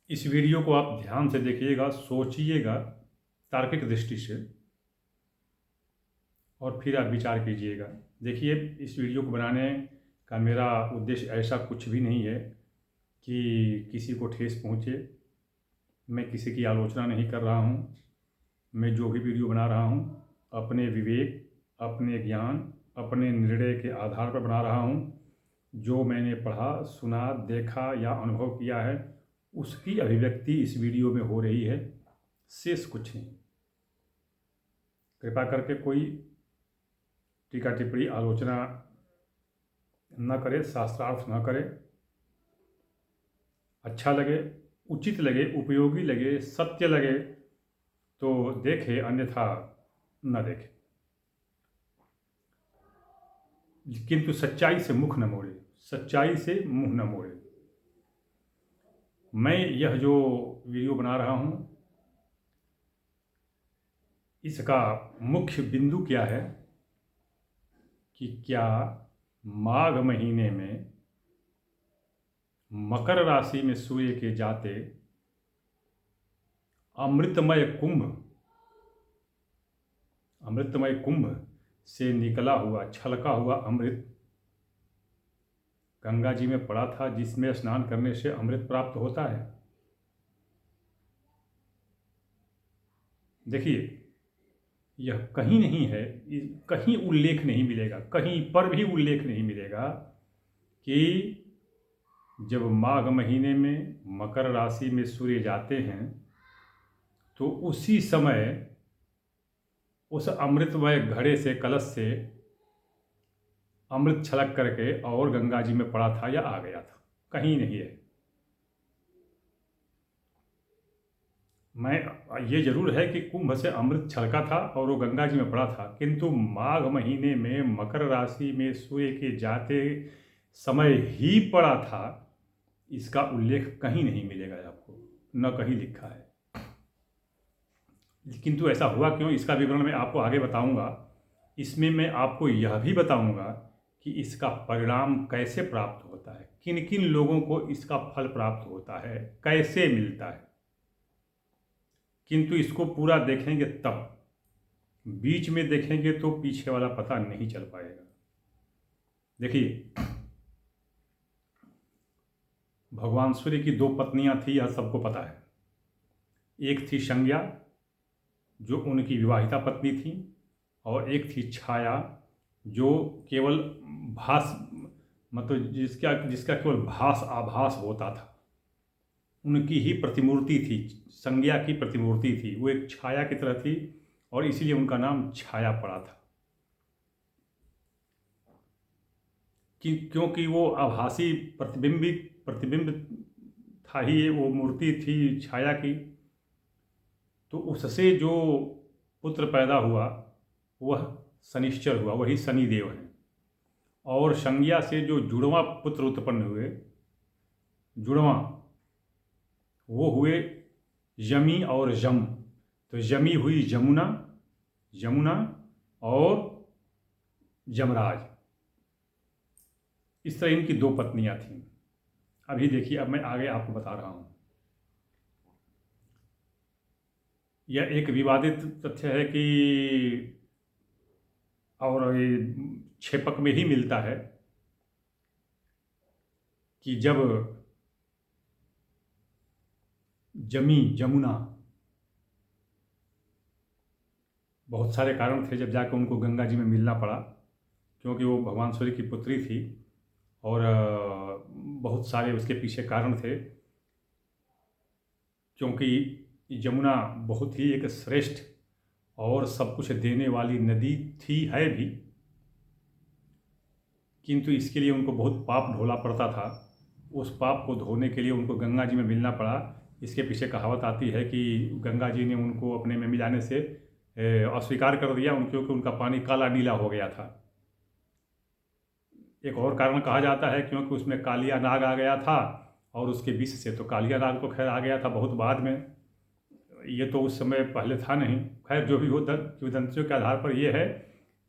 इस वीडियो को आप ध्यान से देखिएगा, सोचिएगा तार्किक दृष्टि से और फिर आप विचार कीजिएगा। देखिए, इस वीडियो को बनाने का मेरा उद्देश्य ऐसा कुछ भी नहीं है कि किसी को ठेस पहुँचे। मैं किसी की आलोचना नहीं कर रहा हूँ। मैं जो भी वीडियो बना रहा हूँ अपने विवेक, अपने ज्ञान, अपने निर्णय के आधार पर बना रहा हूँ। जो मैंने पढ़ा, सुना, देखा या अनुभव किया है उसकी अभिव्यक्ति इस वीडियो में हो रही है, शेष कुछ नहीं। कृपा करके कोई टीका टिप्पणी, आलोचना न करे, शास्त्रार्थ न करे। अच्छा लगे, उचित लगे, उपयोगी लगे, सत्य लगे तो देखे, अन्यथा न देखे। किंतु सच्चाई से मुख न मोड़े, सच्चाई से मुंह न मोड़े। मैं यह जो वीडियो बना रहा हूँ इसका मुख्य बिंदु क्या है कि क्या माघ महीने में मकर राशि में सूर्य के जाते अमृतमय कुंभ से निकला हुआ, छलका हुआ अमृत गंगा जी में पड़ा था, जिसमें स्नान करने से अमृत प्राप्त होता है। देखिए, यह कहीं नहीं है, कहीं उल्लेख नहीं मिलेगा, कहीं पर भी उल्लेख नहीं मिलेगा कि जब माघ महीने में मकर राशि में सूर्य जाते हैं तो उसी समय उस अमृतमय घड़े से, कलश से अमृत छलक करके और गंगा जी में पड़ा था या आ गया था। कहीं नहीं है। ये जरूर है कि कुंभ से अमृत छलका था और वो गंगा जी में पड़ा था, किंतु माघ महीने में मकर राशि में सूर्य के जाते समय ही पड़ा था, इसका उल्लेख कहीं नहीं मिलेगा आपको, न कहीं लिखा है। किंतु ऐसा हुआ क्यों, इसका विवरण मैं आपको आगे बताऊंगा। इसमें मैं आपको यह भी बताऊंगा कि इसका परिणाम कैसे प्राप्त होता है, किन किन लोगों को इसका फल प्राप्त होता है, कैसे मिलता है। किंतु इसको पूरा देखेंगे तब, बीच में देखेंगे तो पीछे वाला पता नहीं चल पाएगा। देखिए, भगवान सूर्य की दो पत्नियां थी, यह सबको पता है। एक थी संज्ञा जो उनकी विवाहिता पत्नी थी, और एक थी छाया जो केवल भास, मतलब जिसका जिसका केवल भास आभास होता था। उनकी ही प्रतिमूर्ति थी, संज्ञा की प्रतिमूर्ति थी, वो एक छाया की तरह थी और इसीलिए उनका नाम छाया पड़ा था। क्योंकि वो आभासी प्रतिबिंब था ही, वो मूर्ति थी छाया की। तो उससे जो पुत्र पैदा हुआ वह शनिश्चर हुआ, वही शनिदेव हैं। और संज्ञा से जो जुड़वा पुत्र उत्पन्न हुए, जुड़वा, वो हुए यमी और यम। तो यमी हुई यमुना, यमुना और यमराज। इस तरह इनकी दो पत्नियां थीं। अभी देखिए, अब मैं आगे आपको बता रहा हूं। यह एक विवादित तथ्य है कि, और ये क्षेपक में ही मिलता है कि जब जमुना, बहुत सारे कारण थे जब जाकर उनको गंगा जी में मिलना पड़ा, क्योंकि वो भगवान सूर्य की पुत्री थी और बहुत सारे उसके पीछे कारण थे। क्योंकि यमुना बहुत ही एक श्रेष्ठ और सब कुछ देने वाली नदी थी, है भी, किंतु इसके लिए उनको बहुत पाप ढोना पड़ता था। उस पाप को धोने के लिए उनको गंगा जी में मिलना पड़ा। इसके पीछे कहावत आती है कि गंगा जी ने उनको अपने में मिलाने से अस्वीकार कर दिया, क्योंकि उनका पानी काला नीला हो गया था। एक और कारण कहा जाता है क्योंकि उसमें कालिया नाग आ गया था, और उसके विष से, तो कालिया नाग तो खैर आ गया था बहुत बाद में, ये तो उस समय पहले था नहीं। खैर जो भी हो, किंवदंतियों के आधार पर यह है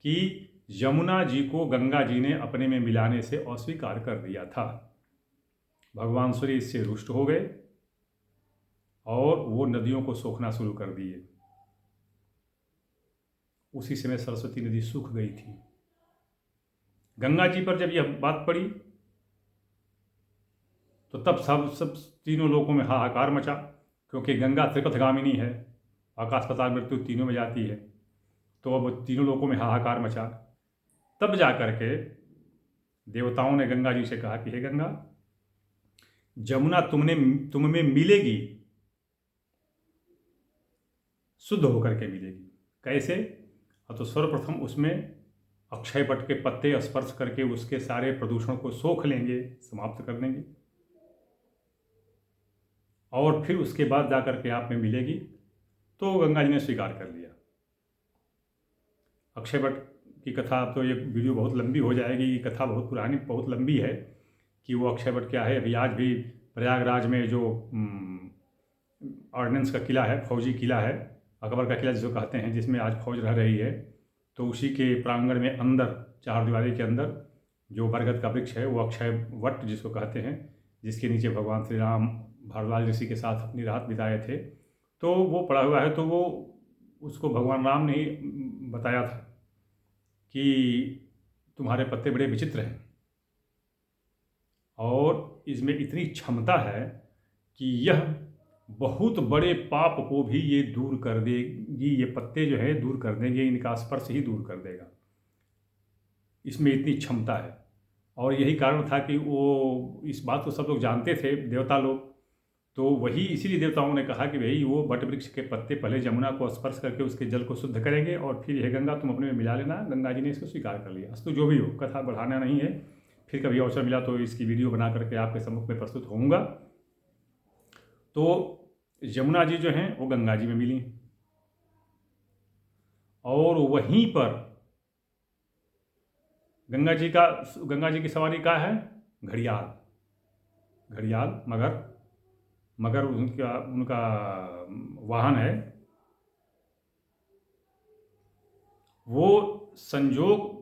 कि यमुना जी को गंगा जी ने अपने में मिलाने से अस्वीकार कर दिया था। भगवान सूर्य इससे रुष्ट हो गए और वो नदियों को सोखना शुरू कर दिए। उसी समय सरस्वती नदी सूख गई थी। गंगा जी पर जब यह बात पड़ी तो तब सब तीनों लोकों में हाहाकार मचा, क्योंकि गंगा त्रिपथगामिनी है, आकाश पाताल मृत्यु तीनों में जाती है। तो अब तीनों लोकों में हाहाकार मचा। तब जा कर के देवताओं ने गंगा जी से कहा कि हे गंगा, जमुना तुम में मिलेगी, शुद्ध होकर के मिलेगी। कैसे? तो सर्वप्रथम उसमें अक्षय वट के पत्ते स्पर्श करके उसके सारे प्रदूषण को सोख लेंगे, समाप्त कर देंगे, और फिर उसके बाद जाकर के आप में मिलेगी। तो गंगा जी ने स्वीकार कर लिया। अक्षय वट की कथा, तो ये वीडियो बहुत लंबी हो जाएगी, ये कथा बहुत पुरानी, बहुत लंबी है कि वो अक्षय वट क्या है। अभी आज भी प्रयागराज में जो ऑर्डिनेंस का किला है, फौजी किला है, अकबर का किला जिसको कहते हैं, जिसमें आज फौज रह रही है, तो उसी के प्रांगण में अंदर, चारदीवारी के अंदर जो बरगद का वृक्ष है, वो अक्षय वट जिसको कहते हैं, जिसके नीचे भगवान श्री राम भारद्वाज ऋषि के साथ अपनी रात बिताए थे, तो वो पड़ा हुआ है। तो वो उसको भगवान राम ने ही बताया था कि तुम्हारे पत्ते बड़े विचित्र हैं और इसमें इतनी क्षमता है कि यह बहुत बड़े पाप को भी ये दूर कर देगी, ये पत्ते जो है दूर कर देंगे, इनका स्पर्श ही दूर कर देगा, इसमें इतनी क्षमता है। और यही कारण था कि वो, इस बात को सब लोग जानते थे, देवता लोग, तो वही इसीलिए देवताओं ने कहा कि भाई वो वट वृक्ष के पत्ते पहले जमुना को स्पर्श करके उसके जल को शुद्ध करेंगे और फिर हे गंगा तुम अपने में मिला लेना। गंगा जी ने इसको स्वीकार कर लिया। तो जो भी हो, कथा बढ़ाना नहीं है, फिर कभी अवसर मिला तो इसकी वीडियो बना करके आपके सम्मुख में प्रस्तुत होऊंगा। तो यमुना जी जो हैं वो गंगा जी में मिली, और वहीं पर गंगा जी की सवारी का है घड़ियाल, मगर उनका वाहन है। वो संजोग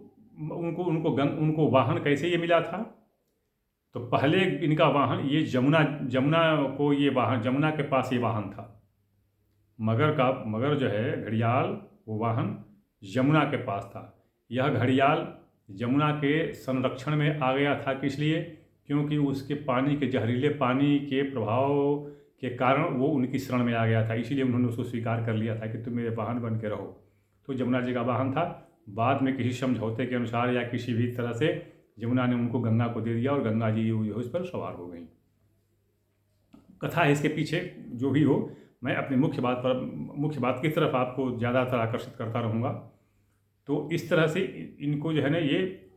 उनको वाहन कैसे ये मिला था? तो पहले इनका वाहन ये जमुना के पास ये वाहन था। मगर जो है घड़ियाल, वो वाहन यमुना के पास था। यह घड़ियाल यमुना के संरक्षण में आ गया था, किस लिए? क्योंकि उसके पानी के जहरीले पानी के प्रभाव के कारण वो उनकी शरण में आ गया था, इसीलिए उन्होंने उसको स्वीकार कर लिया था कि तुम मेरे वाहन बन के रहो। तो यमुना जी का वाहन था। बाद में किसी समझौते के अनुसार या किसी भी तरह से यमुना ने उनको गंगा को दे दिया और गंगा जी उस पर सवार हो गई। कथा है इसके पीछे, जो भी हो, मैं अपनी मुख्य बात की तरफ आपको ज़्यादातर आकर्षित करता रहूँगा। तो इस तरह से इनको जो है ना ये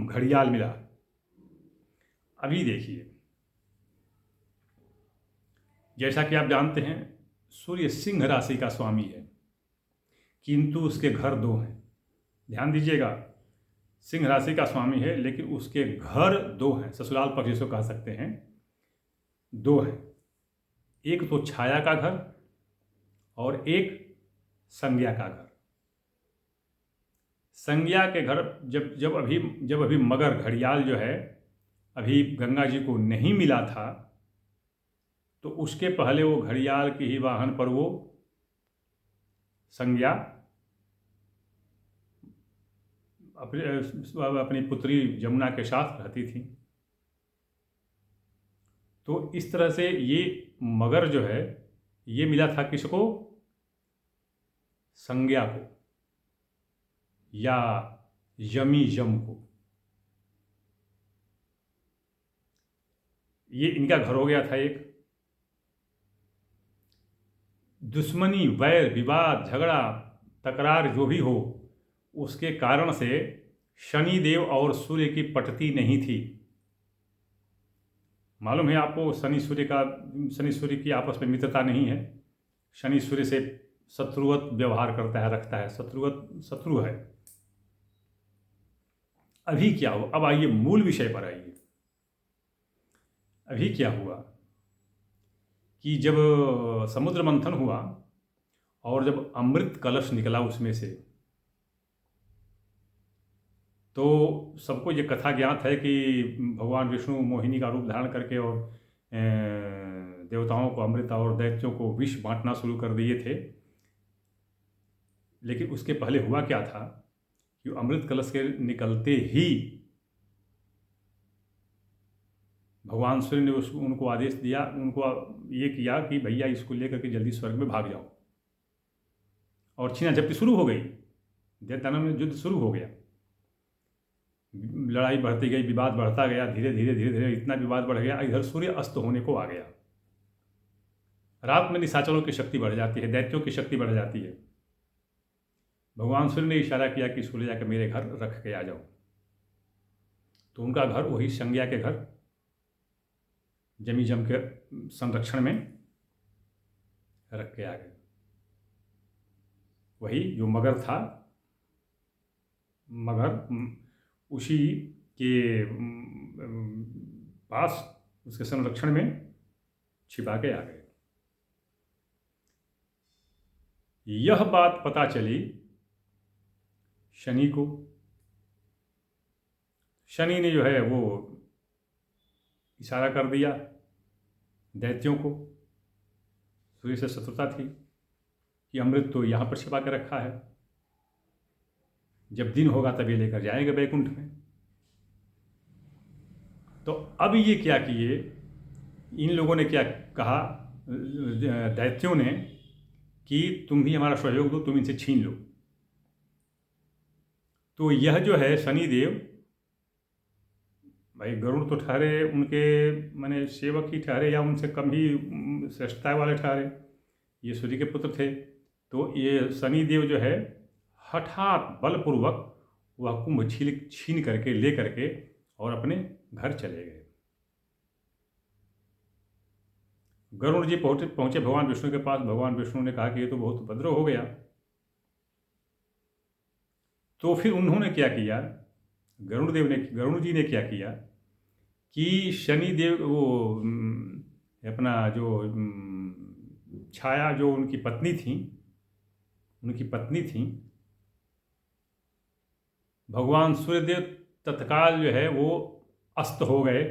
घड़ियाल मिला। अभी देखिए, जैसा कि आप जानते हैं, सूर्य सिंह राशि का स्वामी है, किंतु उसके घर दो हैं। ध्यान दीजिएगा, सिंह राशि का स्वामी है लेकिन उसके घर दो हैं, ससुराल पक्ष जिसको कह सकते हैं, दो हैं। एक तो छाया का घर और एक संज्ञा का घर। संज्ञा के घर जब अभी मगर घड़ियाल जो है अभी गंगा जी को नहीं मिला था, तो उसके पहले वो घड़ियाल के ही वाहन पर वो संज्ञा अपनी पुत्री यमुना के साथ रहती थी। तो इस तरह से ये मगर जो है ये मिला था किसको? संज्ञा को या यम को। ये इनका घर हो गया था। एक दुश्मनी, वैर, विवाद, झगड़ा, तकरार जो भी हो, उसके कारण से शनिदेव और सूर्य की पटती नहीं थी। मालूम है आपको, शनि सूर्य की आपस में मित्रता नहीं है। शनि सूर्य से शत्रुवत व्यवहार करता है, रखता है, शत्रु है। अभी क्या हुआ? अब आइए मूल विषय पर आइए। अभी क्या हुआ कि जब समुद्र मंथन हुआ और जब अमृत कलश निकला उसमें से, तो सबको ये कथा ज्ञात है कि भगवान विष्णु मोहिनी का रूप धारण करके और देवताओं को अमृत और दैत्यों को विष बांटना शुरू कर दिए थे। लेकिन उसके पहले हुआ क्या था कि अमृत कलश के निकलते ही भगवान सूर्य ने उनको आदेश दिया, उनको ये किया कि भैया इसको लेकर के जल्दी स्वर्ग में भाग जाओ। और छीना झपटी शुरू हो गई, दैत्य दानव में युद्ध शुरू हो गया। लड़ाई बढ़ती गई, विवाद बढ़ता गया, धीरे धीरे धीरे धीरे इतना विवाद बढ़ गया, इधर सूर्य अस्त होने को आ गया। रात में निशाचरों की शक्ति बढ़ जाती है, दैत्यों की शक्ति बढ़ जाती है। भगवान सूर्य ने इशारा किया कि सूर्य जाकर मेरे घर रख के आ जाओ। तो उनका घर वही संज्ञा के घर जमी जम के संरक्षण में रख के आ गए। वही जो मगर था, मगर उसी के पास उसके संरक्षण में छिपा के आ गए। यह बात पता चली शनि को। शनि ने जो है वो इशारा कर दिया दैत्यों को, सूर्य से शत्रुता थी कि अमृत तो यहाँ पर छिपा के रखा है, जब दिन होगा तब ये लेकर जाएंगे बैकुंठ में। तो अब ये क्या किए, इन लोगों ने क्या कहा दैत्यों ने कि तुम भी हमारा सहयोग दो, तुम इनसे छीन लो। तो यह जो है शनिदेव, भाई गरुड़ तो ठहरे उनके माने सेवक ही ठहरे या उनसे कम ही श्रेष्ठता वाले ठहरे, ये सूर्य के पुत्र थे। तो ये शनिदेव जो है हठात बलपूर्वक वह कुंभ छीन करके ले करके और अपने घर चले गए। गरुड़ जी पहुंचे भगवान विष्णु के पास। भगवान विष्णु ने कहा कि ये तो बहुत उपद्रव हो गया। तो फिर उन्होंने क्या किया, गरुड़ जी ने क्या किया कि शनिदेव वो अपना जो छाया जो उनकी पत्नी थी भगवान सूर्यदेव तत्काल जो है वो अस्त हो गए,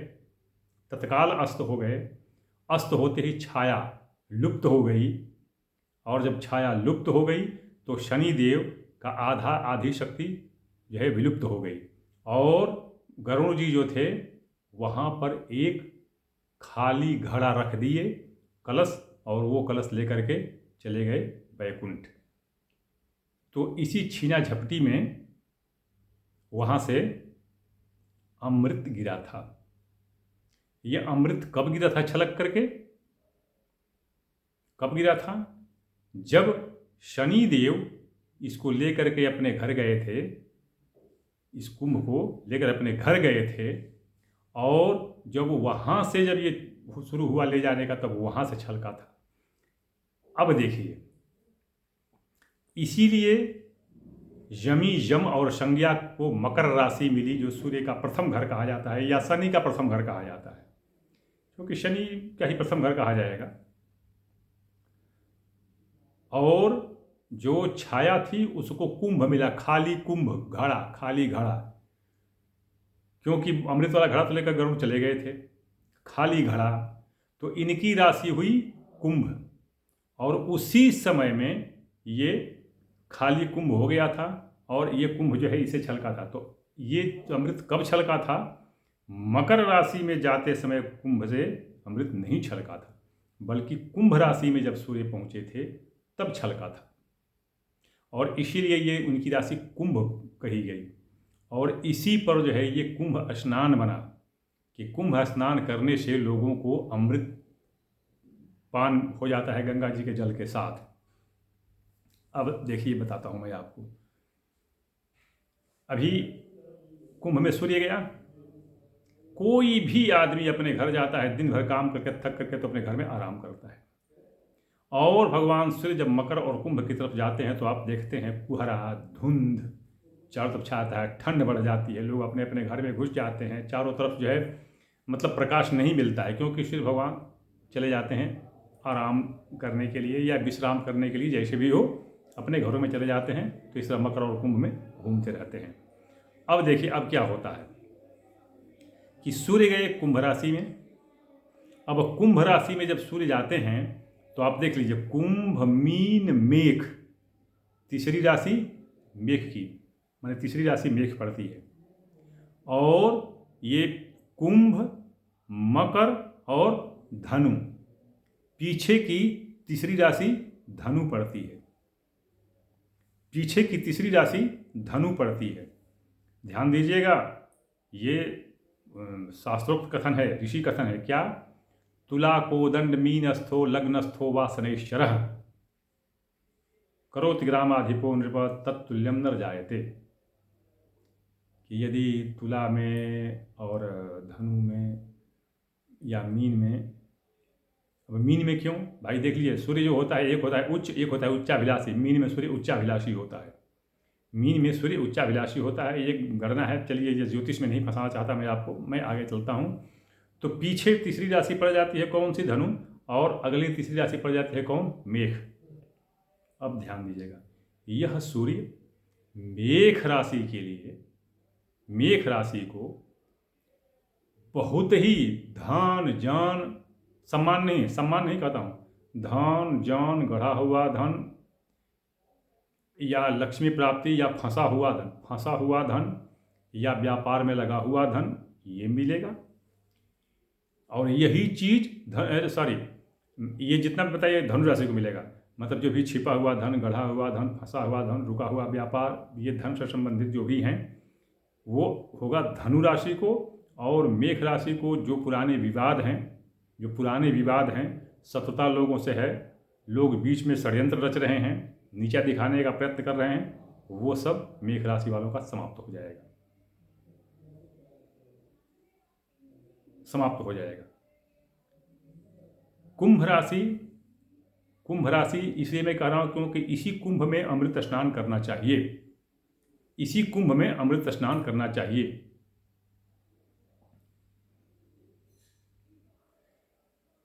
तत्काल अस्त हो गए। अस्त होते ही छाया लुप्त हो गई, और जब छाया लुप्त हो गई तो शनिदेव का आधी शक्ति जो है विलुप्त हो गई। और गरुड़ जी जो थे वहाँ पर एक खाली घड़ा रख दिए, कलश, और वो कलश लेकर के चले गए बैकुंठ। तो इसी छीना झपटी में वहाँ से अमृत गिरा था। ये अमृत कब गिरा था छलक करके? कब गिरा था? जब शनिदेव इसको लेकर के अपने घर गए थे, इस कुंभ को लेकर अपने घर गए थे, और जब वहाँ से जब ये शुरू हुआ ले जाने का, तब वहाँ से छलका था। अब देखिए, इसीलिए यम और संज्ञा को मकर राशि मिली, जो सूर्य का प्रथम घर कहा जाता है या शनि का प्रथम घर कहा जाता है, क्योंकि शनि का ही प्रथम घर कहा जाएगा। और जो छाया थी उसको कुंभ मिला, खाली कुंभ, घड़ा, खाली घड़ा, क्योंकि अमृत वाला घड़ा तो लेकर गरुड़ चले गए थे, खाली घड़ा। तो इनकी राशि हुई कुंभ, और उसी समय में ये खाली कुंभ हो गया था, और ये कुंभ जो है इसे छलका था। तो ये अमृत कब छलका था? मकर राशि में जाते समय कुंभ से अमृत नहीं छलका था, बल्कि कुंभ राशि में जब सूर्य पहुंचे थे तब छलका था। और इसीलिए ये उनकी राशि कुंभ कही गई। और इसी पर जो है ये कुंभ स्नान बना, कि कुंभ स्नान करने से लोगों को अमृत पान हो जाता है गंगा जी के जल के साथ। अब देखिए, बताता हूँ मैं आपको। अभी कुंभ में सूर्य गया, कोई भी आदमी अपने घर जाता है, दिन भर काम करके थक करके तो अपने घर में आराम करता है। और भगवान सूर्य जब मकर और कुंभ की तरफ जाते हैं तो आप देखते हैं कुहरा, धुंध चारों तरफ छाता है, ठंड बढ़ जाती है, लोग अपने अपने घर में घुस जाते हैं, चारों तरफ जो है मतलब प्रकाश नहीं मिलता है, क्योंकि सूर्य भगवान चले जाते हैं आराम करने के लिए या विश्राम करने के लिए, जैसे भी हो अपने घरों में चले जाते हैं। तो इस तरह मकर और कुंभ में घूमते रहते हैं। अब देखिए अब क्या होता है कि सूर्य गए कुंभ राशि में, अब कुंभ राशि में जब सूर्य जाते हैं तो आप देख लीजिए, कुंभ मीन मेष, तीसरी राशि मेष की, माने तीसरी राशि मेष पड़ती है। और ये कुंभ, मकर और धनु, पीछे की तीसरी राशि धनु पड़ती है। पीछे की तीसरी राशि धनु पड़ती है। ध्यान दीजिएगा, ये शास्त्रोक्त कथन है, ऋषि कथन है। क्या? तुला कोदंड मीनस्थो लग्नस्थो वा शनैश्चरः करोति ग्रामाधिपो नृप तत्तुल्यम नर जायते। कि यदि तुला में और धनु में या मीन में, अब मीन में क्यों भाई? देख लीजिए, सूर्य जो होता है, एक होता है उच्च, एक होता है उच्चाभिलाषी। मीन में सूर्य उच्चाभिलाषी होता है। मीन में सूर्य उच्चाभिलाषी होता है, ये गणना है। चलिए, ये ज्योतिष में नहीं फंसाना चाहता मैं आपको, मैं आगे चलता हूँ। तो पीछे तीसरी राशि पड़ जाती है कौन सी? धनु। और अगली तीसरी राशि पड़ जाती है कौन? मेष। अब ध्यान दीजिएगा, यह सूर्य मेष राशि के लिए, मेष राशि को बहुत ही धन जान, सम्मान नहीं कहता हूँ, धन जान, गढ़ा हुआ धन या लक्ष्मी प्राप्ति या फंसा हुआ धन या व्यापार में लगा हुआ धन, ये मिलेगा। और यही चीज ये जितना भी बताइए धनु राशि को मिलेगा। मतलब जो भी छिपा हुआ धन, गढ़ा हुआ धन, फंसा हुआ धन, रुका हुआ व्यापार, ये धन से संबंधित जो भी हैं वो होगा धनु राशि को। और मेष राशि को जो पुराने विवाद हैं, सतता लोगों से है, लोग बीच में षड्यंत्र रच रहे हैं, नीचा दिखाने का प्रयत्न कर रहे हैं, वो सब मेष राशि वालों का समाप्त हो जाएगा। कुंभ राशि इसलिए मैं कह रहा हूं क्योंकि इसी कुंभ में अमृत स्नान करना चाहिए।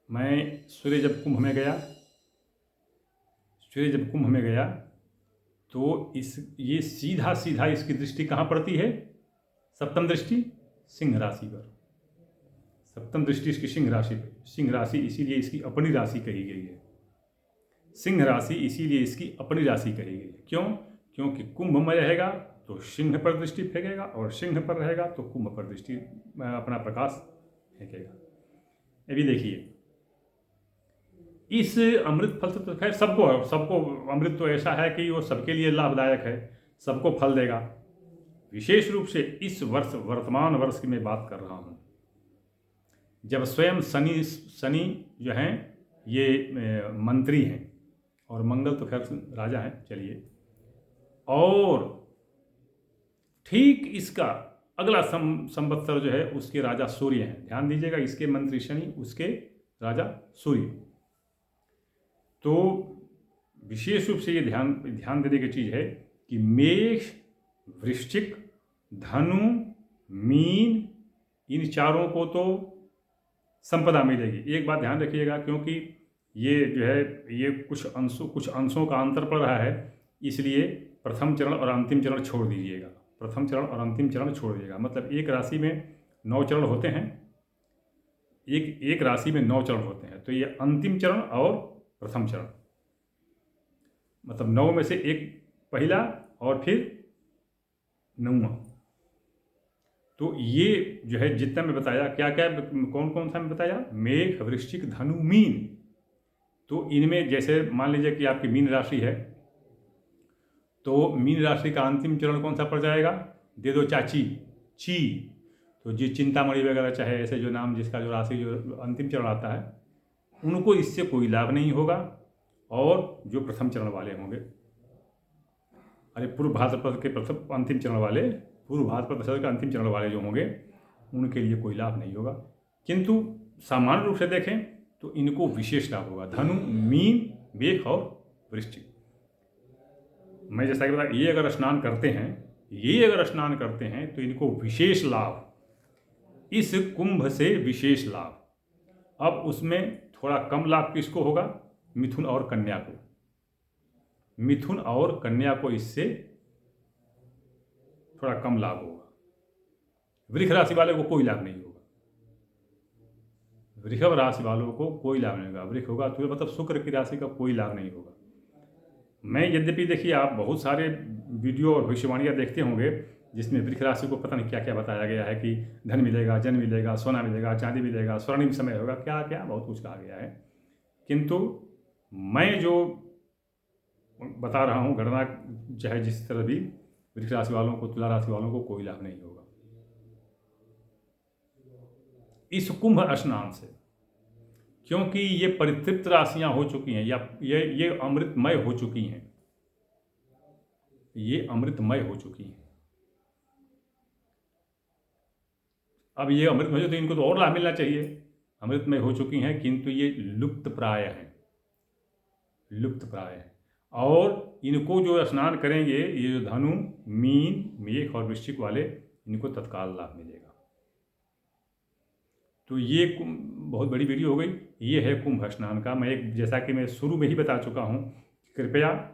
मैं सूर्य जब कुंभ में गया तो ये सीधा इसकी दृष्टि कहाँ पड़ती है? सप्तम दृष्टि सिंह राशि पर। सप्तम दृष्टि इसकी सिंह राशि पर। सिंह राशि इसीलिए इसकी अपनी राशि कही गई है। क्यों? क्योंकि कुंभ में रहेगा तो सिंह पर दृष्टि फेंकेगा, और सिंह पर रहेगा तो कुंभ पर दृष्टि अपना प्रकाश फेंकेगा। अभी देखिए, इस अमृत फल तो खैर सबको अमृत तो ऐसा है कि वो सबके लिए लाभदायक है, सबको फल देगा। विशेष रूप से इस वर्तमान वर्ष की मैं बात कर रहा हूँ, जब स्वयं शनि जो हैं ये मंत्री हैं, और मंगल तो खैर राजा हैं। चलिए, और ठीक इसका अगला संवत्सर जो है उसके राजा सूर्य हैं। ध्यान दीजिएगा, इसके मंत्री शनि, उसके राजा सूर्य। तो विशेष रूप से ये ध्यान देने की चीज़ है कि मेष, वृश्चिक, धनु, मीन, इन चारों को तो संपदा मिलेगी। एक बात ध्यान रखिएगा, क्योंकि ये जो है ये कुछ अंशों का अंतर पड़ रहा है, इसलिए प्रथम चरण और अंतिम चरण छोड़ दीजिएगा। मतलब एक राशि में 9 चरण होते हैं, एक राशि में 9 चरण होते हैं। तो ये अंतिम चरण और प्रथम चरण, मतलब 9 में से एक पहला और फिर 9वां। तो ये जो है जितना मैं बताया, क्या कौन सा मैं बताया? मेष, वृश्चिक, धनु, मीन। तो इनमें जैसे मान लीजिए कि आपकी मीन राशि है, तो मीन राशि का अंतिम चरण कौन सा पड़ जाएगा? दे दो चाची, ची। तो जी चिंतामणि वगैरह, चाहे ऐसे जो नाम जिसका जो राशि जो अंतिम चरण आता है, उनको इससे कोई लाभ नहीं होगा। और जो प्रथम चरण वाले होंगे, पूर्व भाद्रपद के अंतिम चरण वाले जो होंगे, उनके लिए कोई लाभ नहीं होगा। किंतु सामान्य रूप से देखें तो इनको विशेष लाभ होगा। धनु, मीन, मेष और वृश्चिक। मैं जैसा कि बताया, ये अगर स्नान करते हैं तो इनको विशेष लाभ, इस कुंभ से विशेष लाभ। अब उसमें थोड़ा कम लाभ किसको होगा? मिथुन और कन्या को इससे थोड़ा कम लाभ होगा। वृष राशि वाले को कोई लाभ नहीं होगा। वृषभ राशि वालों को कोई लाभ नहीं होगा। वृष होगा तो मतलब शुक्र की राशि का कोई लाभ नहीं होगा। मैं यद्यपि देखिए, आप बहुत सारे वीडियो और भविष्यवाणियाँ देखते होंगे जिसमें वृष राशि को पता नहीं क्या क्या बताया गया है कि धन मिलेगा, जन मिलेगा, सोना मिलेगा, चांदी मिलेगा, स्वर्णिम समय होगा, क्या क्या बहुत कुछ कहा गया है। किंतु मैं जो बता रहा हूँ घटना, चाहे जिस तरह भी, वृष राशि वालों को, तुला राशि वालों को कोई लाभ नहीं होगा इस कुंभ स्नान से, क्योंकि ये परितृप्त राशियां हो चुकी हैं, या ये अमृतमय हो चुकी हैं, ये अमृतमय हो चुकी हैं। अब ये अमृतमय हो तो इनको तो और लाभ मिलना चाहिए। अमृतमय हो चुकी हैं किंतु ये लुप्त प्राय हैं, लुप्त प्राय हैं। और इनको जो स्नान करेंगे, ये जो धनु, मीन, मेष और वृश्चिक वाले, इनको तत्काल लाभ मिलेगा। तो ये बहुत बड़ी वीडियो हो गई। ये है कुंभ स्नान का। मैं जैसा कि मैं शुरू में ही बता चुका हूँ, कृपया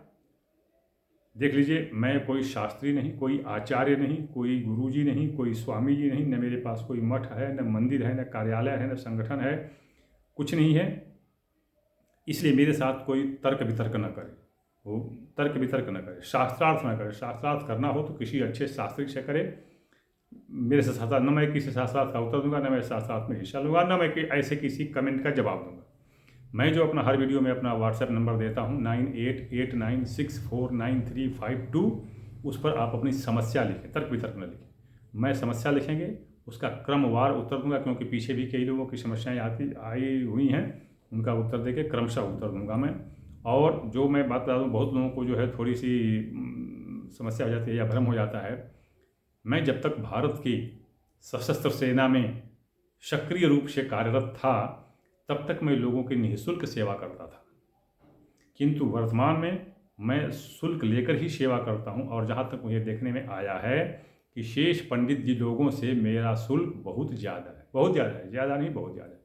देख लीजिए। मैं कोई शास्त्री नहीं, कोई आचार्य नहीं, कोई गुरुजी नहीं, कोई स्वामी जी नहीं, न मेरे पास कोई मठ है, न मंदिर है, न कार्यालय है, न संगठन है, कुछ नहीं है। इसलिए मेरे साथ कोई तर्क वितर्क न करे, वो तर्क वितर्क न करे, शास्त्रार्थ न करे। शास्त्रार्थ करना हो तो किसी अच्छे शास्त्री से करे। मेरे से शास्त्रार्थ, न मैं किसी शास्त्रार्थ का उत्तर दूंगा, न मैं शास्त्रार्थ में हिस्सा लूँगा, न मैं ऐसे किसी कमेंट का जवाब दूंगा। मैं जो अपना हर वीडियो में अपना व्हाट्सएप नंबर देता हूँ 9889649352, उस पर आप अपनी समस्या लिखें, तर्क वितर्क न लिखें। मैं समस्या लिखेंगे, उसका क्रमवार उत्तर दूंगा, क्योंकि पीछे भी कई लोगों की समस्याएं आई हुई हैं, उनका उत्तर देके क्रमशः उत्तर दूंगा मैं। और जो मैं बात बता दूँ, बहुत लोगों को जो है थोड़ी सी समस्या हो जाती है या भ्रम हो जाता है। मैं जब तक भारत की सशस्त्र सेना में सक्रिय रूप से कार्यरत था, तब तक मैं लोगों की निःशुल्क सेवा करता था। किंतु वर्तमान में मैं शुल्क लेकर ही सेवा करता हूं, और जहां तक मुझे देखने में आया है कि शेष पंडित जी लोगों से मेरा शुल्क बहुत ज़्यादा है, बहुत ज़्यादा है, ज़्यादा नहीं बहुत ज़्यादा है।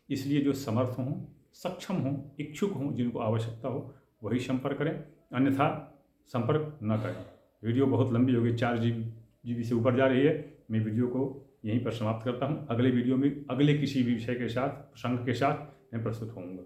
इसलिए जो समर्थ हों, सक्षम हों, इच्छुक हों, जिनको आवश्यकता हो, वही संपर्क करें, अन्यथा संपर्क न करें। वीडियो बहुत लंबी हो गई, 4 GB से ऊपर जा रही है। मैं वीडियो को यहीं पर समाप्त करता हूँ। अगले वीडियो में अगले किसी भी विषय के साथ, प्रसंग के साथ मैं प्रस्तुत होऊंगा।